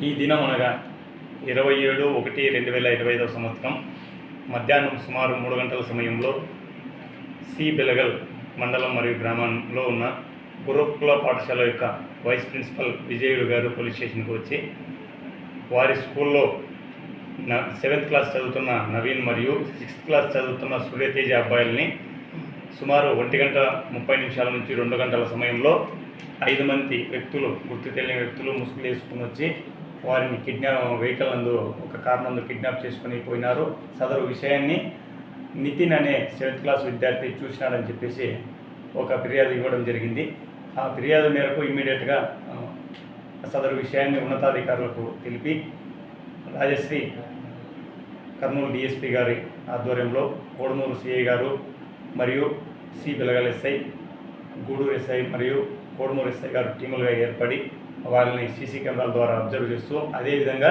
ఈ దినం అనగా 27/1/2025 సంవత్సరం మధ్యాహ్నం సుమారు 3 గంటల సమయంలో సి బెలగల్ మండలం మరియు గ్రామంలో ఉన్న గురుకుల పాఠశాల యొక్క వైస్ ప్రిన్సిపల్ విజయుడు గారు పోలీస్ స్టేషన్కి వచ్చి వారి స్కూల్లో 7th క్లాస్ చదువుతున్న నవీన్ మరియు 6th క్లాస్ చదువుతున్న సూర్యతేజ అబ్బాయిల్ని సుమారు 1:30 నుంచి 2 గంటల సమయంలో 5 మంది వ్యక్తులు, గుర్తు తెలియని వ్యక్తులు ముసుగులు వేసుకుని వచ్చి వారిని వెహికల్ నందు ఒక కార్ నందు కిడ్నాప్ చేసుకుని పోయినారు. సదరు విషయాన్ని నితిన్ అనే 7th క్లాస్ విద్యార్థి చూసినాడని చెప్పేసి ఒక ఫిర్యాదు ఇవ్వడం జరిగింది. ఆ ఫిర్యాదు మేరకు ఇమ్మీడియట్గా సదరు విషయాన్ని ఉన్నతాధికారులకు తెలిపి రాజశ్రీ కర్నూలు డిఎస్పీ గారి ఆధ్వర్యంలో కోడుమూరు సిఐ గారు మరియు C Belagal SI, Guduru SI మరియు కోడుమూరు ఎస్ఐ గారు టీములుగా ఏర్పడి వాళ్ళని సీసీ కెమెరాల ద్వారా అబ్జర్వ్ చేస్తూ అదేవిధంగా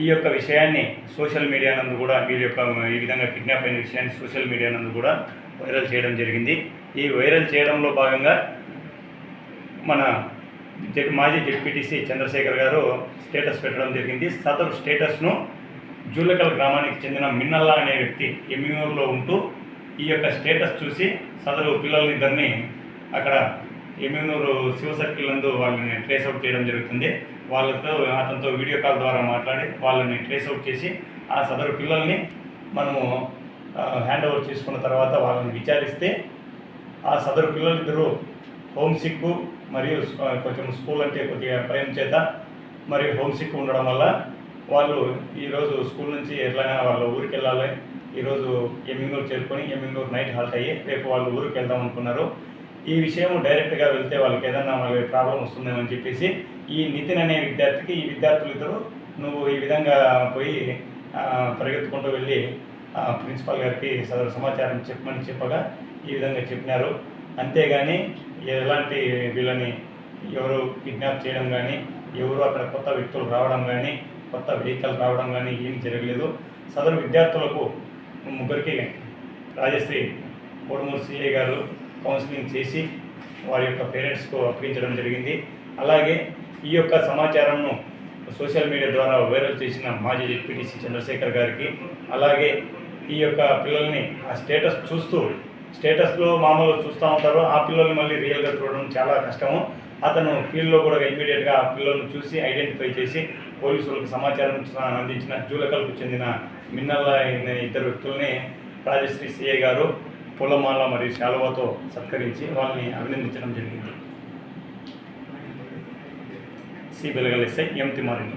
ఈ యొక్క విషయాన్ని సోషల్ మీడియా నందు కూడా వీరి యొక్క ఈ విధంగా కిడ్నాప్ అయిన విషయాన్ని సోషల్ మీడియా నందు కూడా వైరల్ చేయడం జరిగింది. ఈ వైరల్ చేయడంలో భాగంగా మన మాజీ జెడ్పీటీసీ చంద్రశేఖర్ గారు స్టేటస్ పెట్టడం జరిగింది. సదరు స్టేటస్ను జూలకల్ గ్రామానికి చెందిన మిన్నల్లా అనే వ్యక్తి ఎమ్మిగనూరులో ఉంటూ ఈ యొక్క స్టేటస్ చూసి సదరు పిల్లలిద్దరిని అక్కడ ఎమ్మిగనూరు శివ సర్కిల్ నందు వాళ్ళని ట్రేస్ అవుట్ చేయడం జరుగుతుంది. అతనితో వీడియో కాల్ ద్వారా మాట్లాడి వాళ్ళని ట్రేస్ అవుట్ చేసి ఆ సదరు పిల్లల్ని మనము హ్యాండ్ ఓవర్ చేసుకున్న తర్వాత వాళ్ళని విచారిస్తే ఆ సదరు పిల్లలిద్దరూ హోమ్ సిక్ మరియు కొంచెం స్కూల్ అంటే కొద్దిగా భయం చేత మరియు హోమ్ సిక్ ఉండడం వల్ల వాళ్ళు ఈరోజు స్కూల్ నుంచి ఎట్లయినా వాళ్ళ ఊరికి వెళ్ళాలి. ఈరోజు ఎమ్మిగనూరు చేరుకొని ఎమ్మిగనూరు నైట్ హాల్ట్ అయ్యి రేపు వాళ్ళు ఊరికి వెళ్దాం అనుకున్నారు. ఈ విషయం డైరెక్ట్గా వెళ్తే వాళ్ళకి ఏదన్నా వాళ్ళకి ప్రాబ్లం వస్తుందేమని చెప్పేసి ఈ నితిన్ అనే విద్యార్థికి ఈ విద్యార్థులు ఇద్దరు నువ్వు ఈ విధంగా పోయి పరిగెత్తుకుంటూ వెళ్ళి ప్రిన్సిపాల్ గారికి సదరు సమాచారం చెప్పమని చెప్పగా ఈ విధంగా చెప్పినారు. అంతేగాని ఎలాంటి వీళ్ళని ఎవరు కిడ్నాప్ చేయడం కానీ, ఎవరు అక్కడ కొత్త వ్యక్తులు రావడం కానీ, కొత్త వెహికల్ రావడం కానీ ఏం జరగలేదు. సదరు విద్యార్థులకు ముగ్గురికి రాజశ్రీ కోడుమూరు సిఐ గారు కౌన్సిలింగ్ చేసి వారి యొక్క పేరెంట్స్కు అప్పగించడం జరిగింది. అలాగే ఈ యొక్క సమాచారంను సోషల్ మీడియా ద్వారా వైరల్ చేసిన మాజీ జెడ్పీటీసీ చంద్రశేఖర్ గారికి, అలాగే ఈ యొక్క పిల్లల్ని ఆ స్టేటస్లో మామూలు చూస్తూ ఉంటారు, ఆ పిల్లల్ని మళ్ళీ రియల్గా చూడడం చాలా కష్టము. అతను ఫీల్డ్లో కూడా ఇమ్మీడియట్గా ఆ పిల్లలను చూసి ఐడెంటిఫై చేసి పోలీసులకు సమాచారం అందించిన జూలకల్కు చెందిన మిన్నల్లా ఇద్దరు వ్యక్తుల్ని రాజశ్రీ సిఐ గారు పూలమాల మరియు శాలువాతో సత్కరించి వాళ్ళని అభినందించడం జరిగింది. C Belagal SI M Thimma Reddy.